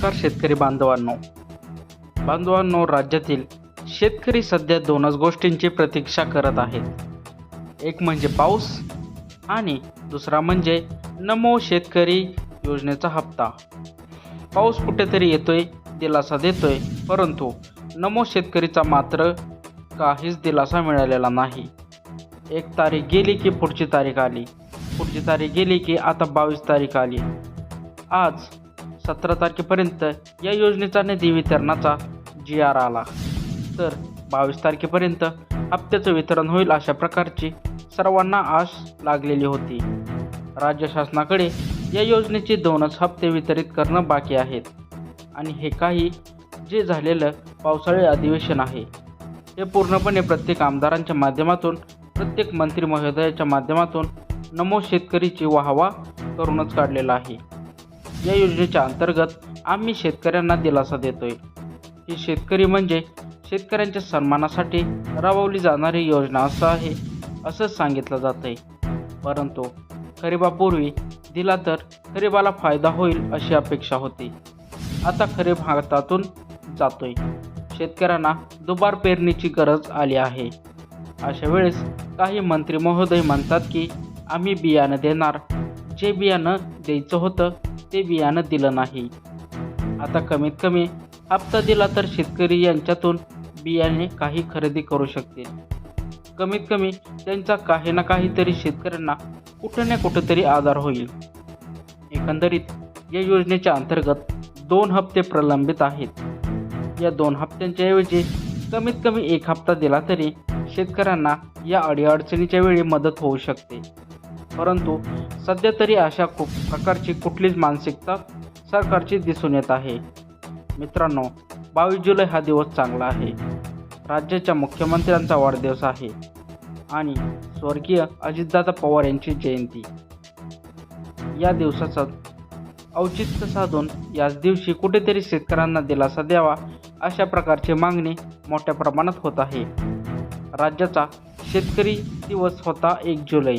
नमस्कार शेतकरी बांधवांनो, राज्यातील शेतकरी सध्या दोनच गोष्टींची प्रतीक्षा करत आहेत. एक म्हणजे पाऊस आणि दुसरा म्हणजे नमो शेतकरी योजनेचा हप्ता. पाऊस कुठेतरी येतोय, दिलासा देतोय, परंतु नमो शेतकरीचा मात्र काहीच दिलासा मिळालेला नाही. एक तारीख गेली की पुढची तारीख आली, पुढची तारीख गेली की आता 22 तारीख आली. आज 17 तारखेपर्यंत या योजनेचा निधी वितरणाचा GR आला, तर 22 तारखेपर्यंत हप्त्याचं वितरण होईल अशा प्रकारची सर्वांना आश लागलेली होती. राज्य शासनाकडे या योजनेचे 2च हप्ते वितरित करणं बाकी आहेत आणि हे काही जे झालेलं पावसाळी अधिवेशन आहे हे पूर्णपणे प्रत्येक आमदारांच्या माध्यमातून, प्रत्येक मंत्री महोदयाच्या माध्यमातून नमो शेतकरीची वाहवा करूनच काढलेलं आहे. या योजनेच्या अंतर्गत आम्ही शेतकऱ्यांना दिलासा देतोय. ही शेतकरी म्हणजे शेतकऱ्यांच्या सन्मानासाठी राबवली जाणारी योजना असं सांगितलं जातंय. परंतु खरीपापूर्वी दिला तर खरीपाला फायदा होईल अशी अपेक्षा होती. आता खरीप हातातून जातोय, शेतकऱ्यांना दुबार पेरणीची गरज आली आहे. अशा वेळेस काही मंत्री महोदय म्हणतात की आम्ही बियाणं देणार, जे बियाणं द्यायचं होतं ते बियाणं दिलं नाही. आता कमीत कमी हप्ता दिला तर शेतकरी यांच्यातून बियाणे काही खरेदी करू शकतील. कमीत कमी त्यांचा काही ना काहीतरी शेतकऱ्यांना कुठं ना कुठंतरी आधार होईल. एकंदरीत या योजनेच्या अंतर्गत 2 हप्ते प्रलंबित आहेत. या 2 हप्त्यांच्या ऐवजी कमीत कमी 1 हप्ता दिला तरी शेतकऱ्यांना या अडीअडचणीच्या वेळी मदत होऊ शकते. परंतु सध्या तरी अशा प्रकारची कुठलीच मानसिकता सरकारची दिसून येत आहे. मित्रांनो, 22 जुलै हा दिवस चांगला आहे. राज्याच्या मुख्यमंत्र्यांचा वाढदिवस आहे आणि स्वर्गीय अजितदादा पवार यांची जयंती. या दिवसाचं औचित्य साधून याच दिवशी कुठेतरी शेतकऱ्यांना दिलासा द्यावा अशा प्रकारची मागणी मोठ्या प्रमाणात होत आहे. राज्याचा शेतकरी दिवस होता 1 जुलै.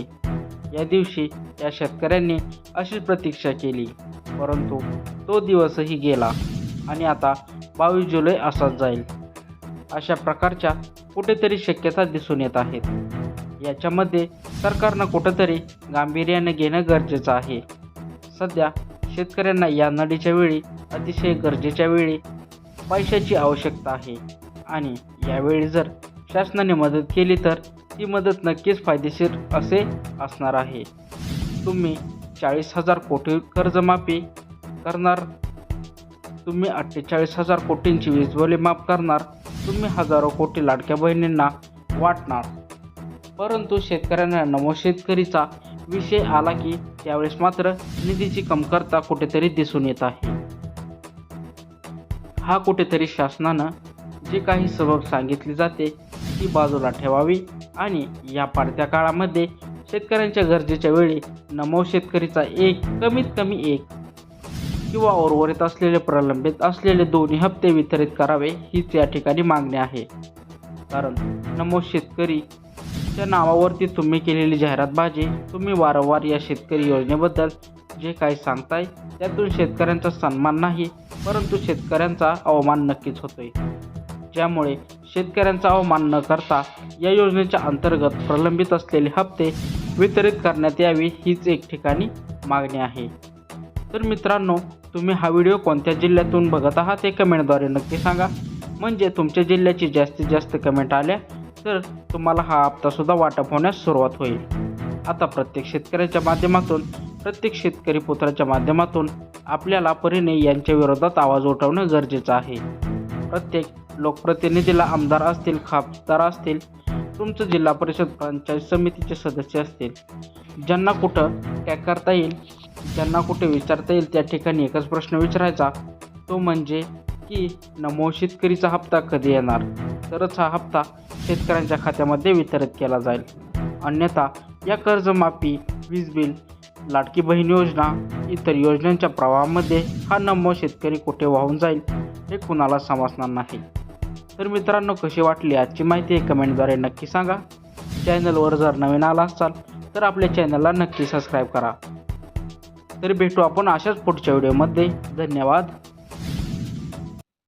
या दिवशी या शेतकऱ्यांनी अशी प्रतीक्षा केली, परंतु तो दिवसही गेला आणि आता 22 जुलै असाच जाईल अशा प्रकारच्या कुठेतरी शक्यता दिसून येत आहेत. याच्यामध्ये सरकारनं कुठंतरी गांभीर्याने घेणं गरजेचं आहे. सध्या शेतकऱ्यांना या नडीच्या वेळी, अतिशय गरजेच्या वेळी पैशाची आवश्यकता आहे आणि यावेळी जर शासनाने मदत केली तर ती मदत नक्कीच फायदेशीर असे असणार आहे. तुम्ही 40,000 कोटी कर्जमाफी करणार, तुम्ही 48,000 कोटींची वीजबिले माफ करणार, तुम्ही हजारो कोटी लाडक्या बहिणींना वाटणार, परंतु शेतकऱ्यांना नमो शेतकरीचा विषय आला की त्यावेळेस मात्र निधीची कमतरता कुठेतरी दिसून येत आहे. हा कुठेतरी शासनानं जे काही सबब सांगितले जाते ती बाजूला ठेवावी आणि या पडत्या काळामध्ये शेतकऱ्यांच्या गरजेच्या वेळी नमो शेतकरीचा कमीत कमी 1 किंवा उर्वरित असलेले प्रलंबित असलेले 2 हप्ते वितरित करावे हीच या ठिकाणी मागणी आहे. कारण नमो शेतकरीच्या नावावरती तुम्ही केलेली जाहिरातबाजी, तुम्ही वारंवार या शेतकरी योजनेबद्दल जे काही सांगताय त्यातून शेतकऱ्यांचा सन्मान नाही, परंतु शेतकऱ्यांचा अवमान नक्कीच होतोय. ज्यामुळे शेतकऱ्यांचा अवमान न करता या योजनेच्या अंतर्गत प्रलंबित असलेले हप्ते वितरित करण्यात यावी हीच एक ठिकाणी मागणी आहे. तर मित्रांनो, तुम्ही हा व्हिडिओ कोणत्या जिल्ह्यातून बघत आहात ते कमेंटद्वारे नक्की सांगा. म्हणजे तुमच्या जिल्ह्याची जास्तीत जास्त कमेंट आल्या तर तुम्हाला हा हप्तासुद्धा वाटप होण्यास सुरुवात होईल. आता प्रत्येक शेतकऱ्याच्या माध्यमातून, प्रत्येक शेतकरी पुत्राच्या माध्यमातून आपल्याला परीने यांच्या विरोधात आवाज उठवणं गरजेचं आहे. प्रत्येक लोकप्रतिनिधीला, आमदार असतील, खासदार असतील, तुमचं जिल्हा परिषद पंचायत समितीचे सदस्य असतील, ज्यांना कुठं काय करता येईल, ज्यांना कुठे विचारता येईल त्या ठिकाणी एकच प्रश्न विचारायचा, तो म्हणजे की नमो शेतकरीचा हप्ता कधी येणार, तरच हा हप्ता शेतकऱ्यांच्या खात्यामध्ये वितरित केला जाईल. अन्यथा या कर्जमाफी, वीज बिल, लाडकी बहीण योजना, इतर योजनांच्या प्रवाहामध्ये हा नमो शेतकरी कुठे वाहून जाईल हे कुणाला समजणार नाही. तर मित्रांनो, कशी वाटली आजची माहिती हे कमेंटद्वारे नक्की सांगा. चॅनलवर जर नवीन आला असाल तर आपल्या चॅनलला नक्की सबस्क्राईब करा. तर भेटू आपण अशाच पुढच्या व्हिडिओमध्ये. धन्यवाद.